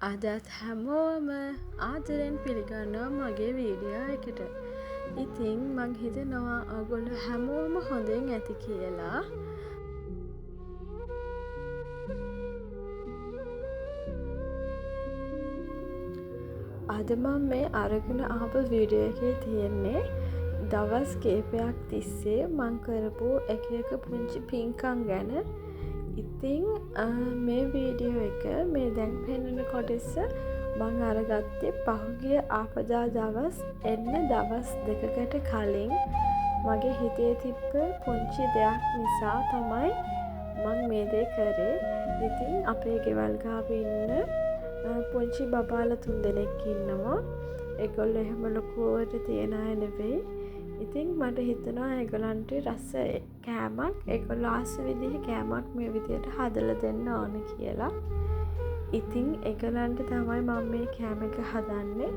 අදත් හැමෝම ආදරෙන් පිළිගන්නවා මගේ වීඩියෝ එකට. ඉතින් මං හිතනවා ඔයගොල්ලෝ හැමෝම හොඳින් ඇති කියලා. අද මම මේ අරගෙන ආපු වීඩියෝ එකේ තියෙන්නේ දවස් කීපයක් තිස්සේ මං කරපු එක පුංචි පින්කම් ගැන. ඉතින් මේ වීඩියෝ එක මේ දැන් පෙන්වන කොටස මං අරගත්තේ පහුගිය ආපදා දවස් එන්න දවස් දෙකකට කලින්. මගේ හිතේ තිබ්බ පුංචි දෙයක් නිසා තමයි මං මේ දේ කරේ. ඉතින් අපේ ගෙවල් ගාව ඉන්න පුංචි බබාලා 3 දෙනෙක් ඉන්නවා. ඒගොල්ලෝ එහෙම ලොකුවට තියන අය නෙවෙයි. ඉතින් මට හිතෙනවා ඒගොල්ලන්ට රස කෑමක් ඒගොල්ලෝ ආස විදිහේ කෑමක් මේ විදියට හදලා දෙන්න ඕන කියලා. ඉතින් ඒගොල්ලන්ට තමයි මම මේ කෑම එක හදන්නේ.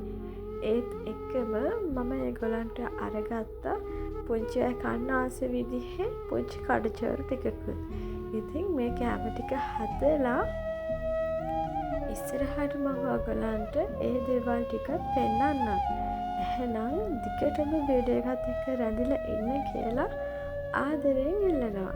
ඒත් එක්කම මම ඒගොල්ලන්ට අරගත්තා පුංචි අය කන්න ආස විදිහේ පුංචි කඩචෝරු ටිකකුත්. ඉතින් මේ කෑම ටික හදලා ඉස්සරහට මම ඔයගොල්ලන්ට ඒ දේවල් ටික පෙන්නන්නම්. එහෙනම් දිගටම වීඩියෝ එකත් එක්ක රැඳිලා ඉන්න කියලා ආදරෙන් ඉල්ලනවා.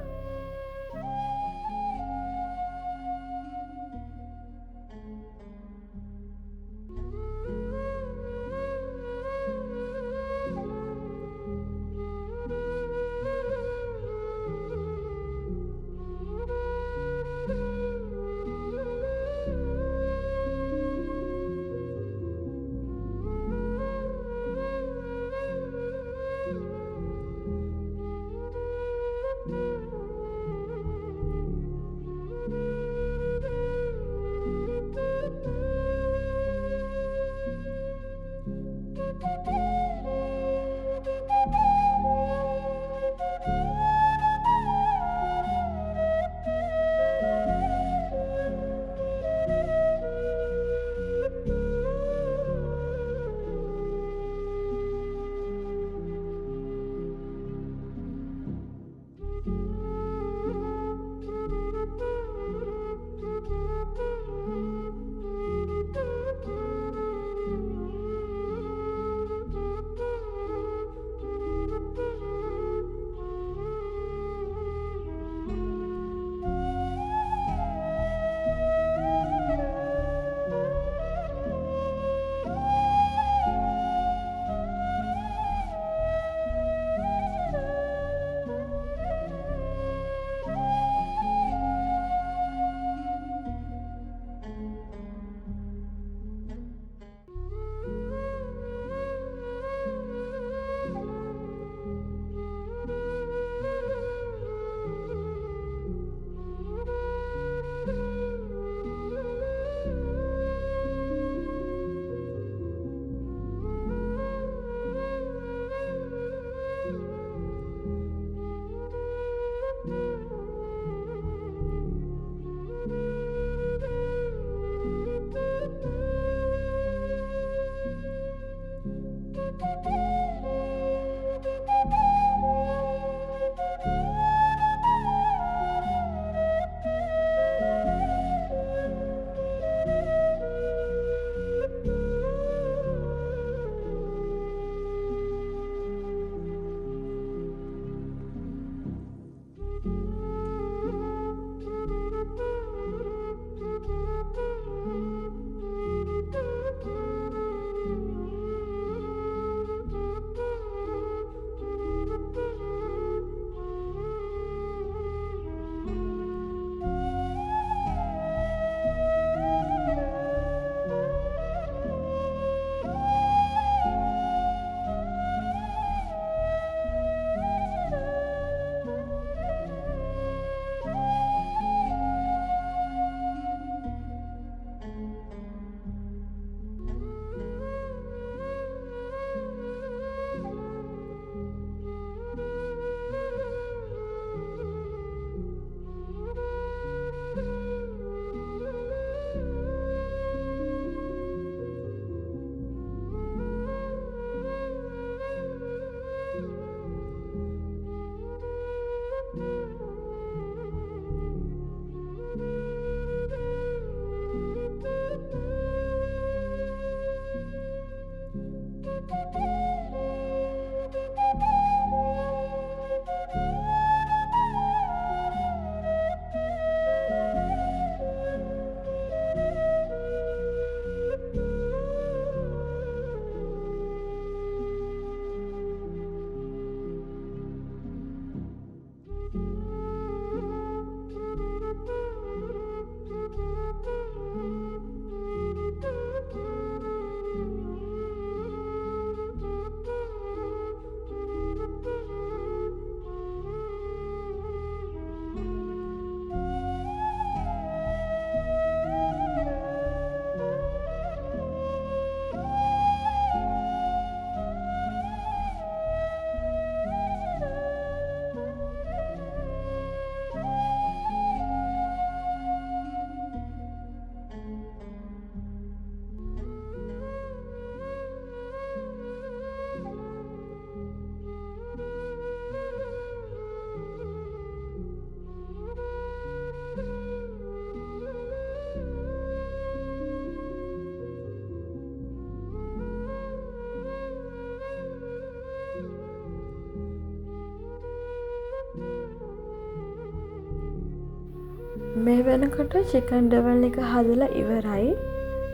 මේ වෙනකොට චිකන් ඩවල් එක හදලා ඉවරයි.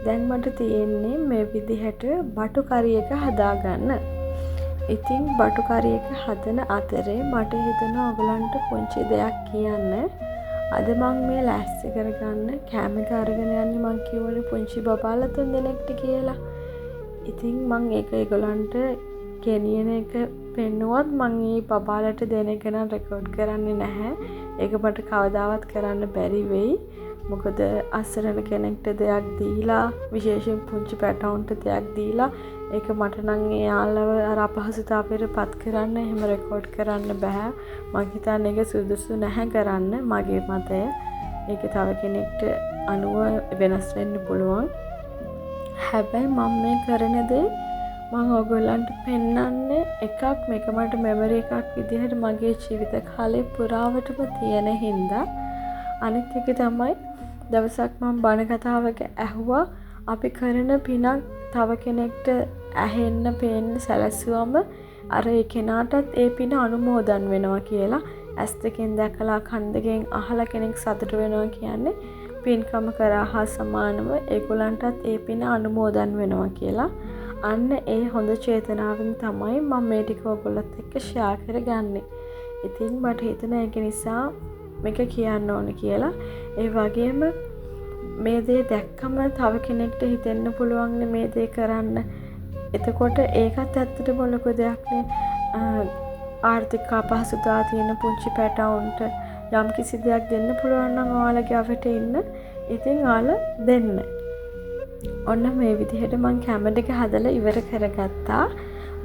දැන් මට තියෙන්නේ මේ විදිහට බටු කරි එක හදාගන්න. ඉතින් බටු කරි එක හදන අතරේ මට හිතෙනවා ඔයගලන්ට පුංචි දෙයක් කියන්න. අද මං මේ ලෑස්ති කරගන්න කෑම එක අරගෙන යන්නේ මං කියවනේ පුංචි බබාලා 3 දෙනෙක්ට කියලා. ඉතින් මං ඒක ඒගොල්ලන්ට ගෙනියන එක පෙන්නුවත් මං මේ බබාලට දෙන එක නම් රෙකෝඩ් කරන්නේ නැහැ. ඒක මට කවදාවත් කරන්න බැරි වෙයි. මොකද අසරණ කෙනෙක්ට දෙයක් දීලා විශේෂයෙන් පුංචි පැටවුන්ට දෙයක් දීලා ඒක මට නම් එයාලව අර අපහසුතාවයට පත් කරන්න එහෙම රෙකෝඩ් කරන්න බෑ. මං හිතන්නේ ඒක සුදුසු නැහැ කරන්න මගේ මතය. ඒක තව කෙනෙක්ට අනුව වෙනස් වෙන්න පුළුවන්. හැබැයි මම මේ කරන දේ මම ඔයගොල්ලන්ට පෙන්වන්නේ එකක් මේක මට මෙමරි එකක් විදිහට මගේ ජීවිත කාලේ පුරාවටම තියෙන හින්දා. අනිත් එක තමයි දවසක් මම බණ කතාවක ඇහුවා අපි කරන පිනක් තව කෙනෙක්ට ඇහෙන්න පේන්න සැලසුවම අර ඒ කෙනාටත් ඒ පින අනුමෝදන් වෙනවා කියලා. ඇස් දෙකෙන් දැකලා කන් දෙකෙන් අහලා කෙනෙක් සතුට වෙනවා කියන්නේ පින්කම කරා හා සමානව ඒගොල්ලන්ටත් ඒ පින අනුමෝදන් වෙනවා කියලා. අන්න ඒ හොඳ චේතනාවෙන් තමයි මම මේ ටික ඔයගොල්ලොත් එක්ක ෂෙයා කරගන්නේ. ඉතින් මට හිතෙනවා ඒක නිසා මේක කියන්න ඕනේ කියලා. ඒ වගේම මේ දේ දැක්කම තව කෙනෙක්ට හිතෙන්න පුළුවන් මේ දේ කරන්න. එතකොට ඒකත් ඇත්තටම ලොකු දෙයක් නේ. ආර්ථික අපහසුතාව තියෙන පුංචි පැටවුන්ට යම් කිසි දෙයක් දෙන්න පුළුවන් නම් ඔයාලගේ අවට ඉන්න. ඉතින් ඔයාලා දෙන්න. ඔන්න මේ විදිහට මම කැමරා එක හදලා ඉවර කරගත්තා.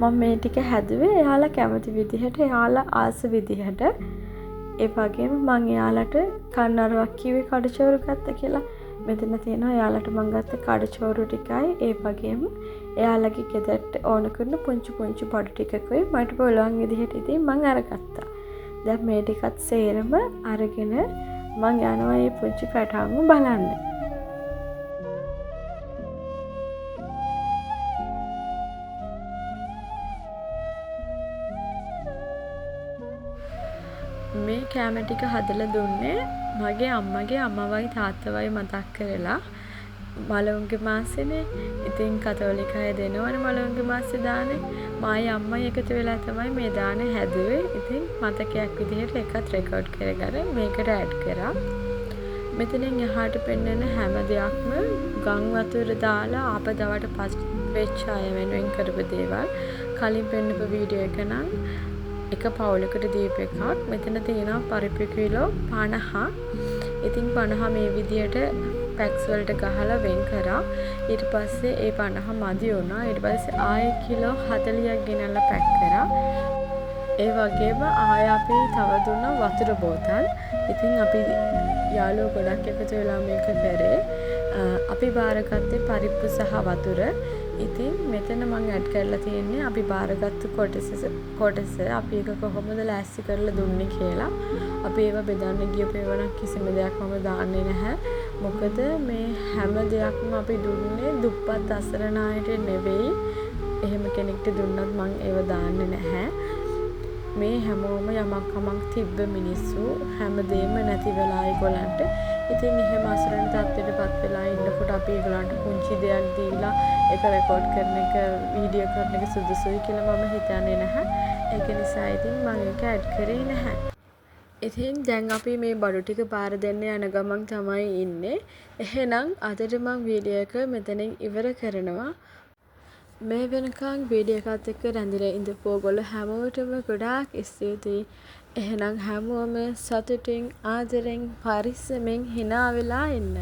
මම මේ ටික හැදුවේ එයාලා කැමති විදිහට, එයාලා ආස විදිහට. ඒ වගේම මම එයාලට කන්නරුවක් කිව්වේ කඩචෝරු ගත්ත කියලා. මෙතන තියෙනවා එයාලට මම ගත්ත කඩචෝරු ටිකයි. ඒ වගේම එයාලගේ ගෙදරට ඕන කරන පුංචි පුංචි බඩු ටිකකුයි මට පුළුවන් විදිහට ඉතින් මම අරගත්තා. දැන් මේ ටිකත් සේරම අරගෙන මම යනවා මේ පුංචි පැටවුන් බලන්න. මේ කැම ටික හදලා දුන්නේ මගේ අම්මගේ අම්මවයි තාත්තවයි මතක් කරලා. මලවුන්ගේ මාසෙනේ. ඉතින් කතෝලික අය දෙනවනේ මලවුන්ගේ මාසෙ දානේ. මායි අම්මයි එකතු වෙලා තමයි මේ දානේ හැදුවේ. ඉතින් මතකයක් විදිහට එකත් රෙකෝඩ් කරගෙන මේකට ඇඩ් කරා. මෙතනින් එහාට පෙන්වන හැම දෙයක්ම ගම් වතුර දාලා ආපදවට පස් වෙච්ච අය වෙනුවෙන් කරපු දේවල්. කලින් පෙන්නපු වීඩියෝ එක නම් එක පවුලකට දීප එකක්. මෙතන තියෙනවා පරිප්පු කිලෝ 50. ඉතින් 50 මේ විදියට පැක්ස් වලට ගහලා වෙන් කරා. ඊට පස්සේ ඒ 50 මදි වුණා. ඊට පස්සේ ආයෙ කිලෝ 40ක් ගෙනල්ලා පැක් කරා. ඒ වගේම ආයෙ අපි තව දුන්නා වතුර බෝතල්. ඉතින් අපි යාළුවෝ ගොඩක් එකතු වෙලා මේක කරේ. අපි බාරගත්තේ පරිප්පු සහ වතුර. ඉතින් මෙතන මම ඇඩ් කරලා තියෙන්නේ අපි බාරගත්තු කොටස අපි එක කොහොමද ලෑස්ති කරලා දුන්නේ කියලා. අපි ඒව බෙදන්න ගියපු ඒවා කිසිම දෙයක් මම දාන්නේ නැහැ. මොකද මේ හැම දෙයක්ම අපි දුන්නේ දුප්පත් අසරණ අයට නෙවෙයි. එහෙම කෙනෙක්ට දුන්නත් මම ඒව දාන්නේ නැහැ. මේ හැමෝම යමක් තිබ්බ මිනිස්සු හැමදේම නැති වෙලා ඒගොල්ලන්ට. ඉතින් එහෙම අසරණ තත්ත්වයටපත් වෙලා ඉන්නකොට අපි ඒගොල්ලන්ට පුංචි දෙයක් දීලා ඒක රෙකෝඩ් කරන එක වීඩියෝ කරන එක සුදුසුයි කියලා මම හිතන්නේ නැහැ. ඒක නිසා ඉතින් මම ඒක ඇඩ් කරේ නැහැ. ඉතින් දැන් අපි මේ බඩු ටික පාර දෙන්න යන ගමන් තමයි ඉන්නේ. එහෙනම් අදට මම වීඩියෝ එක මෙතනින් ඉවර කරනවා. මේ වෙනකන් වීඩියෝ එකත් එක්ක රැඳිලා ඉඳපු ඔයගොල්ලෝ හැමෝටම ගොඩාක් ස්තුතියි. එහෙනම් හැමෝම සතුටින් ආදරෙන් පරිස්සමෙන් hina වෙලා ඉන්න.